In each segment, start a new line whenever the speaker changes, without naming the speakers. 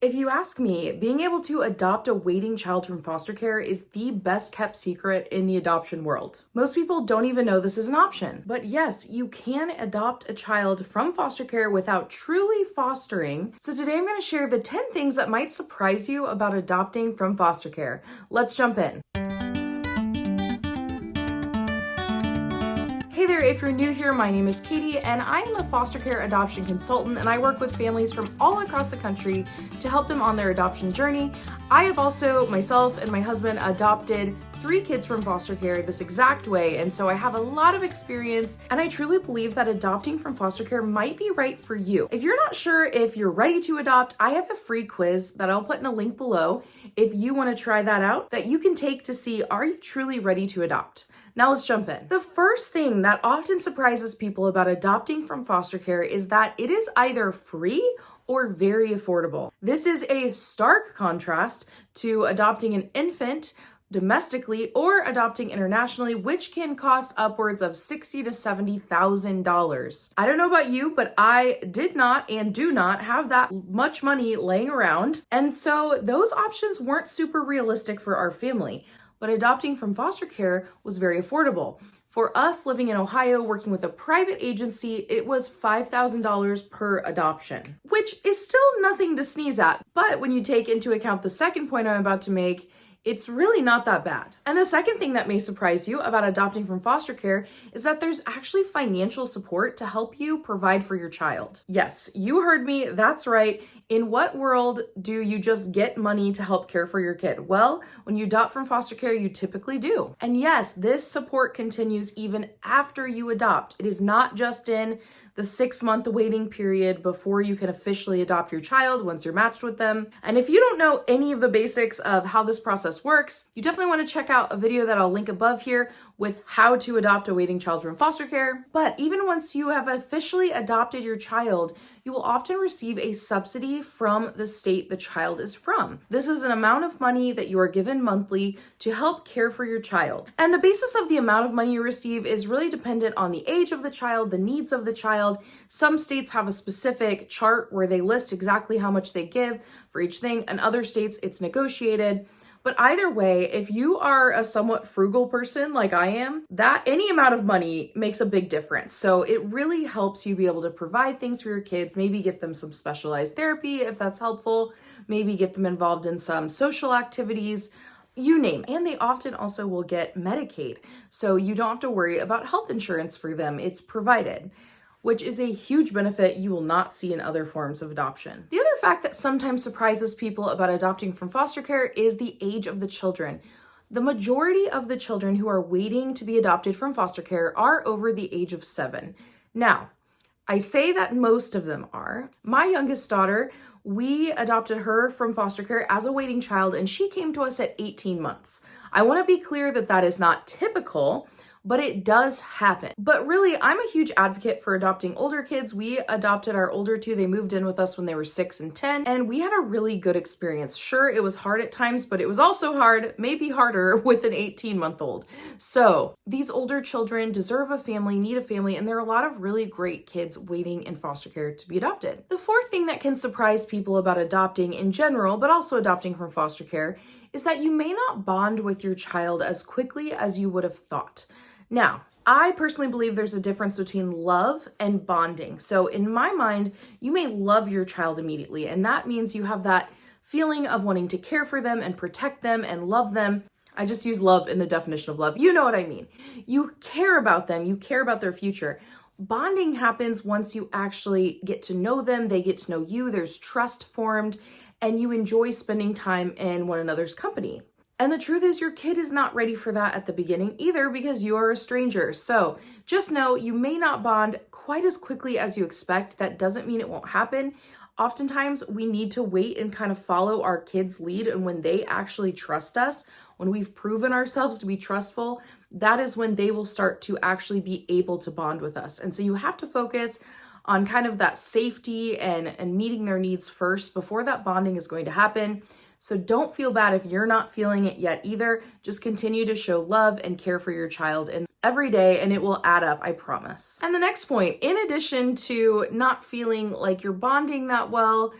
If you ask me, being able to adopt a waiting child from foster care is the best kept secret in the adoption world. Most people don't even know this is an option. But yes, you can adopt a child from foster care without truly fostering. So today I'm going to share the 10 things that might surprise you about adopting from foster care. Let's jump in. Hey there, if you're new here, my name is Katie and I am a foster care adoption consultant and I work with families from all across the country to help them on their adoption journey. I have also, myself and my husband, adopted 3 kids from foster care this exact way, and so I have a lot of experience and I truly believe that adopting from foster care might be right for you. If you're not sure if you're ready to adopt, I have a free quiz that I'll put in a link below if you want to try that out that you can take to see, are you truly ready to adopt? Now let's jump in. The first thing that often surprises people about adopting from foster care is that it is either free or very affordable. This is a stark contrast to adopting an infant domestically or adopting internationally, which can cost upwards of $60,000 to $70,000. I don't know about you, but I did not and do not have that much money laying around. And so those options weren't super realistic for our family. But adopting from foster care was very affordable. For us living in Ohio, working with a private agency, it was $5,000 per adoption, which is still nothing to sneeze at. But when you take into account the second point I'm about to make, it's really not that bad. And the second thing that may surprise you about adopting from foster care is that there's actually financial support to help you provide for your child. Yes, you heard me, that's right. In what world do you just get money to help care for your kid? Well, when you adopt from foster care, you typically do. And yes, this support continues even after you adopt. It is not just in the 6-month waiting period before you can officially adopt your child once you're matched with them. And if you don't know any of the basics of how this process works, you definitely want to check out a video that I'll link above here with how to adopt a waiting child from foster care. But even once you have officially adopted your child, you will often receive a subsidy from the state the child is from. This is an amount of money that you are given monthly to help care for your child. And the basis of the amount of money you receive is really dependent on the age of the child, the needs of the child. Some states have a specific chart where they list exactly how much they give for each thing, and other states it's negotiated. But either way, if you are a somewhat frugal person like I am, that any amount of money makes a big difference. So it really helps you be able to provide things for your kids, maybe get them some specialized therapy if that's helpful, maybe get them involved in some social activities, you name it. And they often also will get Medicaid. So you don't have to worry about health insurance for them. It's provided, which is a huge benefit you will not see in other forms of adoption. The other fact that sometimes surprises people about adopting from foster care is the age of the children. The majority of the children who are waiting to be adopted from foster care are over the age of 7. Now, I say that most of them are. My youngest daughter, we adopted her from foster care as a waiting child, and she came to us at 18 months. I want to be clear that that is not typical, but it does happen. But really, I'm a huge advocate for adopting older kids. We adopted our older 2. They moved in with us when they were 6 and 10, and we had a really good experience. Sure, it was hard at times, but it was also hard, maybe harder, with an 18-month-old. So these older children deserve a family, need a family, and there are a lot of really great kids waiting in foster care to be adopted. The fourth thing that can surprise people about adopting in general, but also adopting from foster care, is that you may not bond with your child as quickly as you would have thought. Now, I personally believe there's a difference between love and bonding. So in my mind, you may love your child immediately, and that means you have that feeling of wanting to care for them and protect them and love them. I just use love in the definition of love. You know what I mean. You care about them. You care about their future. Bonding happens once you actually get to know them. They get to know you. There's trust formed, and you enjoy spending time in one another's company. And the truth is your kid is not ready for that at the beginning either because you are a stranger. So just know you may not bond quite as quickly as you expect. That doesn't mean it won't happen. Oftentimes we need to wait and kind of follow our kids' lead. And when they actually trust us, when we've proven ourselves to be trustful, that is when they will start to actually be able to bond with us. And so you have to focus on kind of that safety and meeting their needs first before that bonding is going to happen. So don't feel bad if you're not feeling it yet either. Just continue to show love and care for your child and every day, and it will add up, I promise. And the next point, in addition to not feeling like you're bonding that well,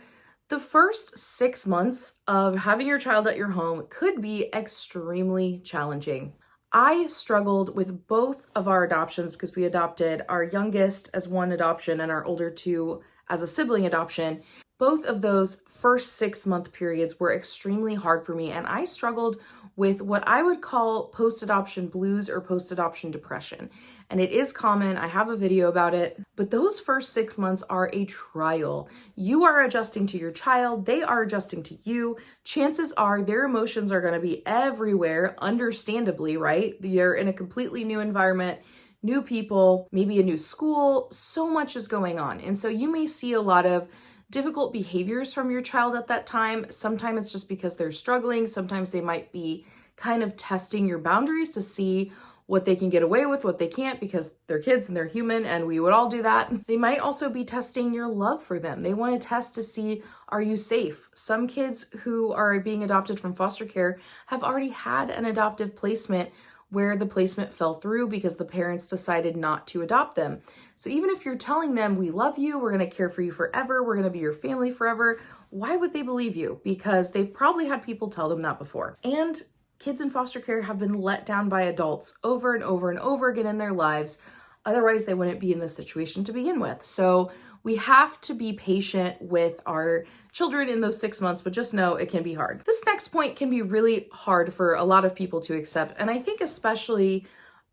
The first 6 months of having your child at your home could be extremely challenging. I struggled with both of our adoptions because we adopted our youngest as one adoption and our older two as a sibling adoption. Both of those first 6 month periods were extremely hard for me, and I struggled with what I would call post-adoption blues or post-adoption depression. And it is common. I have a video about it, but those first 6 months are a trial. You are adjusting to your child. They are adjusting to you. Chances are their emotions are going to be everywhere, understandably, right? You're in a completely new environment, new people, maybe a new school. So much is going on. And so you may see a lot of difficult behaviors from your child at that time. Sometimes it's just because they're struggling. Sometimes they might be kind of testing your boundaries to see what they can get away with, what they can't, because they're kids and they're human and we would all do that. They might also be testing your love for them. They want to test to see, are you safe? Some kids who are being adopted from foster care have already had an adoptive placement where the placement fell through because the parents decided not to adopt them. So even if you're telling them, we love you, we're going to care for you forever, we're going to be your family forever, why would they believe you? Because they've probably had people tell them that before. And kids in foster care have been let down by adults over and over and over again in their lives. Otherwise, they wouldn't be in this situation to begin with. So we have to be patient with our children in those 6 months, but just know it can be hard. This next point can be really hard for a lot of people to accept. And I think especially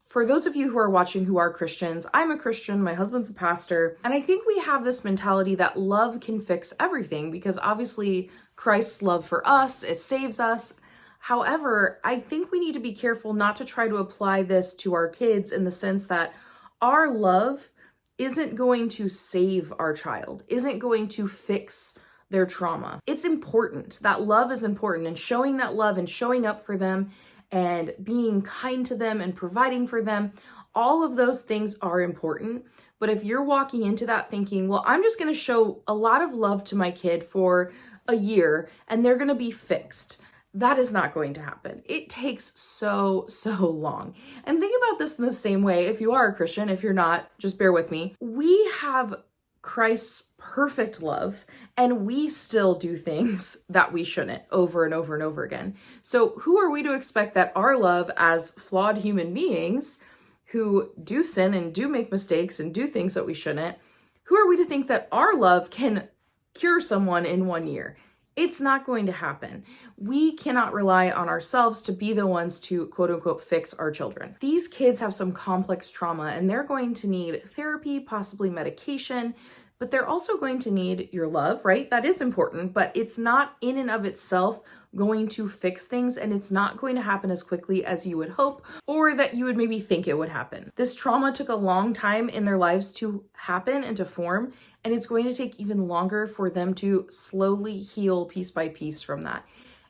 for those of you who are watching who are Christians, I'm a Christian, my husband's a pastor, and I think we have this mentality that love can fix everything because obviously Christ's love for us, it saves us. However, I think we need to be careful not to try to apply this to our kids in the sense that our love isn't going to save our child, isn't going to fix their trauma. It's important. That love is important, and showing that love and showing up for them and being kind to them and providing for them, all of those things are important. But if you're walking into that thinking, well, I'm just going to show a lot of love to my kid for a year and they're going to be fixed, that is not going to happen. It takes so long. And think about this in the same way. If you are a Christian, if you're not, just bear with me. We have Christ's perfect love, and we still do things that we shouldn't over and over and over again. So who are we to expect that our love as flawed human beings who do sin and do make mistakes and do things that we shouldn't, who are we to think that our love can cure someone in 1 year? It's not going to happen. We cannot rely on ourselves to be the ones to quote unquote fix our children. These kids have some complex trauma and they're going to need therapy, possibly medication, but they're also going to need your love, right? That is important, but it's not in and of itself going to fix things, and it's not going to happen as quickly as you would hope or that you would maybe think it would happen. This trauma took a long time in their lives to happen and to form, and it's going to take even longer for them to slowly heal piece by piece from that.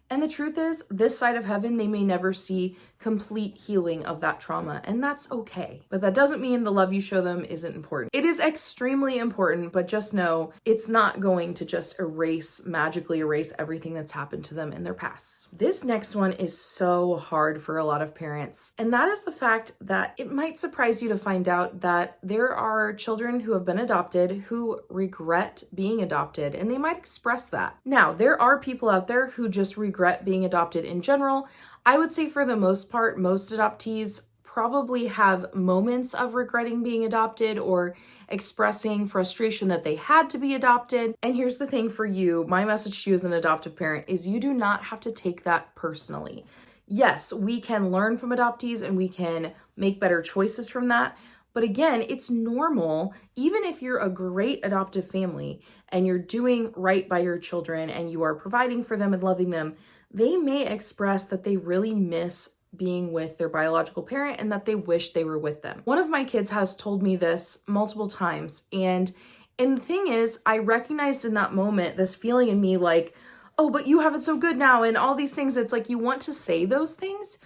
And the truth is, this side of heaven, they may never see complete healing of that trauma, and that's okay. But that doesn't mean the love you show them isn't important. It is extremely important, but just know it's not going to just magically erase everything that's happened to them in their past. This next one is so hard for a lot of parents, and that is the fact that it might surprise you to find out that there are children who have been adopted who regret being adopted, and they might express that. Now, there are people out there who just regret being adopted in general. I would say for the most part, most adoptees probably have moments of regretting being adopted or expressing frustration that they had to be adopted. And here's the thing for you, my message to you as an adoptive parent is you do not have to take that personally. Yes, we can learn from adoptees and we can make better choices from that. But again, it's normal, even if you're a great adoptive family and you're doing right by your children and you are providing for them and loving them, they may express that they really miss being with their biological parent and that they wish they were with them. One of my kids has told me this multiple times. And the thing is, I recognized in that moment this feeling in me like, oh, but you have it so good now and all these things. It's like you want to say those things.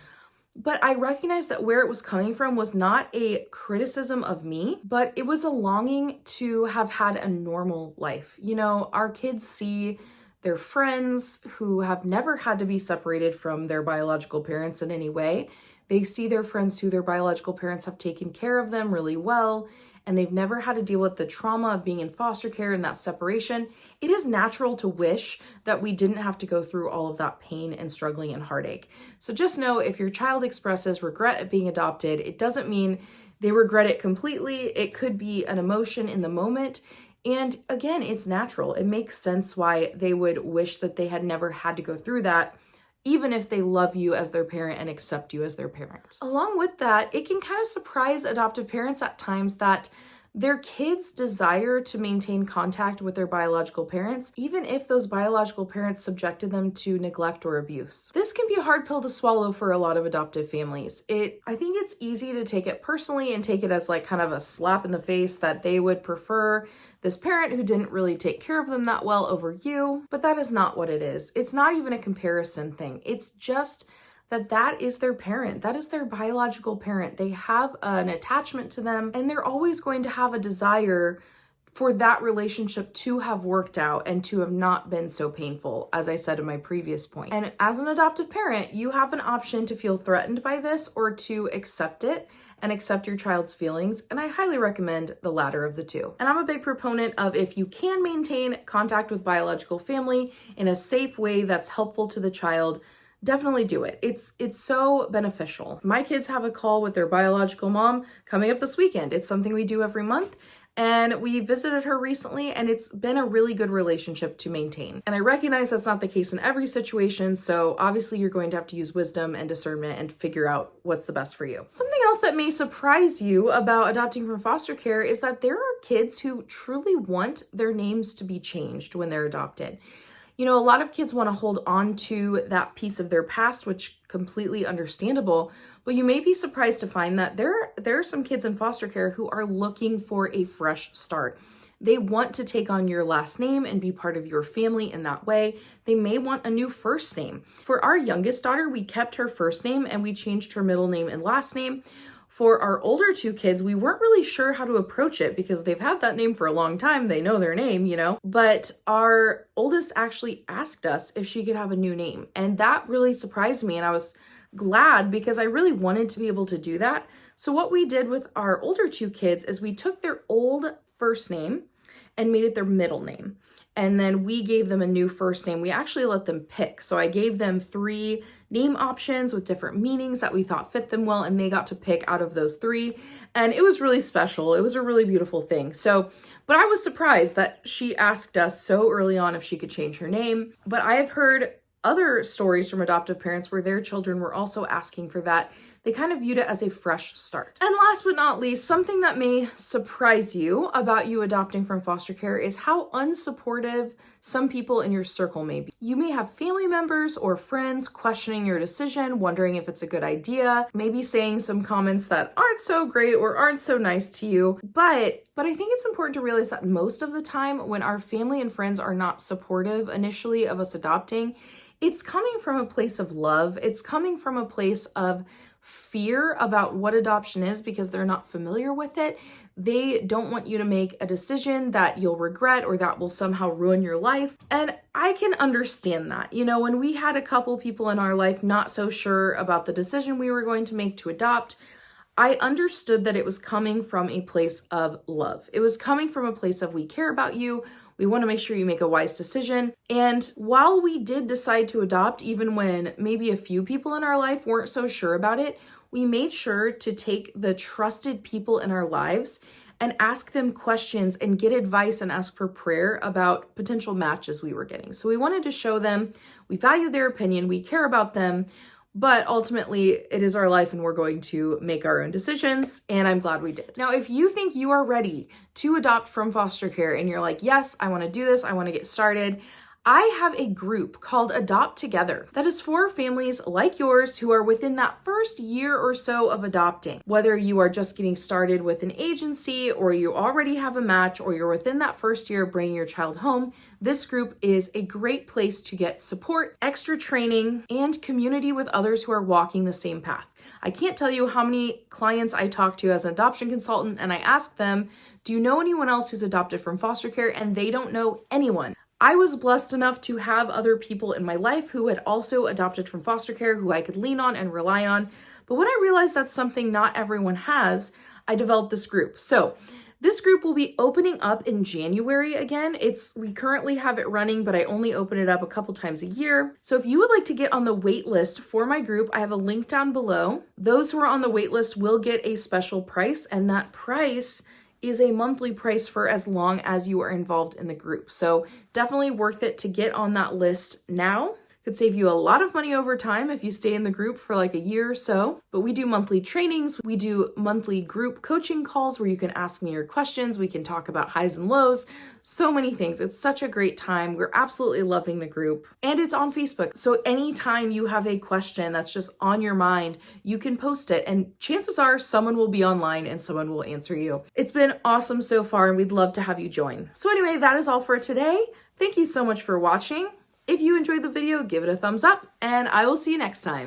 But I recognized that where it was coming from was not a criticism of me, but it was a longing to have had a normal life. You know, our kids see their friends who have never had to be separated from their biological parents in any way. They see their friends who their biological parents have taken care of them really well, and they've never had to deal with the trauma of being in foster care and that separation. It is natural to wish that we didn't have to go through all of that pain and struggling and heartache. So just know, if your child expresses regret at being adopted, it doesn't mean they regret it completely. It could be an emotion in the moment. And again, it's natural. It makes sense why they would wish that they had never had to go through that, even if they love you as their parent and accept you as their parent. Along with that, it can kind of surprise adoptive parents at times that their kids desire to maintain contact with their biological parents, even if those biological parents subjected them to neglect or abuse. This can be a hard pill to swallow for a lot of adoptive families. I think it's easy to take it personally and take it as like kind of a slap in the face that they would prefer this parent who didn't really take care of them that well over you, but that is not what it is. It's not even a comparison thing. It's just that is their parent. That is their biological parent. They have an attachment to them, and they're always going to have a desire for that relationship to have worked out and to have not been so painful, as I said in my previous point. And as an adoptive parent, you have an option to feel threatened by this or to accept it and accept your child's feelings. And I highly recommend the latter of the two. And I'm a big proponent of, if you can maintain contact with biological family in a safe way that's helpful to the child, definitely do it. It's so beneficial. My kids have a call with their biological mom coming up this weekend. It's something we do every month. And we visited her recently, and it's been a really good relationship to maintain. And I recognize that's not the case in every situation, so obviously you're going to have to use wisdom and discernment and figure out what's the best for you. Something else that may surprise you about adopting from foster care is that there are kids who truly want their names to be changed when they're adopted. You know, a lot of kids want to hold on to that piece of their past, which completely understandable, but you may be surprised to find that there are some kids in foster care who are looking for a fresh start. They want to take on your last name and be part of your family in that way. They may want a new first name. For our youngest daughter, we kept her first name and we changed her middle name and last name. For our older two kids, we weren't really sure how to approach it because they've had that name for a long time. They know their name, you know, but our oldest actually asked us if she could have a new name. And that really surprised me. And I was glad because I really wanted to be able to do that. So what we did with our older two kids is we took their old first name and made it their middle name. And then we gave them a new first name. We actually let them pick. So I gave them 3 name options with different meanings that we thought fit them well, and they got to pick out of those 3. And it was really special. It was a really beautiful thing. But I was surprised that she asked us so early on if she could change her name. But I have heard other stories from adoptive parents where their children were also asking for that. They kind of viewed it as a fresh start. And last but not least, something that may surprise you about you adopting from foster care is how unsupportive some people in your circle may be. You may have family members or friends questioning your decision, wondering if it's a good idea, maybe saying some comments that aren't so great or aren't so nice to you. But I think it's important to realize that most of the time when our family and friends are not supportive initially of us adopting, it's coming from a place of love. It's coming from a place of fear about what adoption is because they're not familiar with it. They don't want you to make a decision that you'll regret or that will somehow ruin your life. And I can understand that. You know, when we had a couple people in our life not so sure about the decision we were going to make to adopt, I understood that it was coming from a place of love. It was coming from a place of, we care about you. We want to make sure you make a wise decision. And while we did decide to adopt, even when maybe a few people in our life weren't so sure about it, we made sure to take the trusted people in our lives and ask them questions and get advice and ask for prayer about potential matches we were getting. So we wanted to show them we value their opinion, we care about them, but ultimately it is our life and we're going to make our own decisions, and I'm glad we did. Now, if you think you are ready to adopt from foster care and you're like, yes, I want to do this, I want to get started, I have a group called Adopt Together that is for families like yours who are within that first year or so of adopting. Whether you are just getting started with an agency or you already have a match or you're within that first year bringing your child home, this group is a great place to get support, extra training, and community with others who are walking the same path. I can't tell you how many clients I talk to as an adoption consultant and I ask them, do you know anyone else who's adopted from foster care? And they don't know anyone. I was blessed enough to have other people in my life who had also adopted from foster care who I could lean on and rely on. But when I realized that's something not everyone has, I developed this group. So this group will be opening up in January again. We currently have it running, but I only open it up a couple times a year. So if you would like to get on the wait list for my group, I have a link down below. Those who are on the wait list will get a special price, and that price is a monthly price for as long as you are involved in the group. So definitely worth it to get on that list now. Could save you a lot of money over time if you stay in the group for like a year or so. But we do monthly trainings. We do monthly group coaching calls where you can ask me your questions. We can talk about highs and lows, so many things. It's such a great time. We're absolutely loving the group. And it's on Facebook. So anytime you have a question that's just on your mind, you can post it. And chances are someone will be online and someone will answer you. It's been awesome so far, and we'd love to have you join. So anyway, that is all for today. Thank you so much for watching. If you enjoyed the video, give it a thumbs up, and I will see you next time.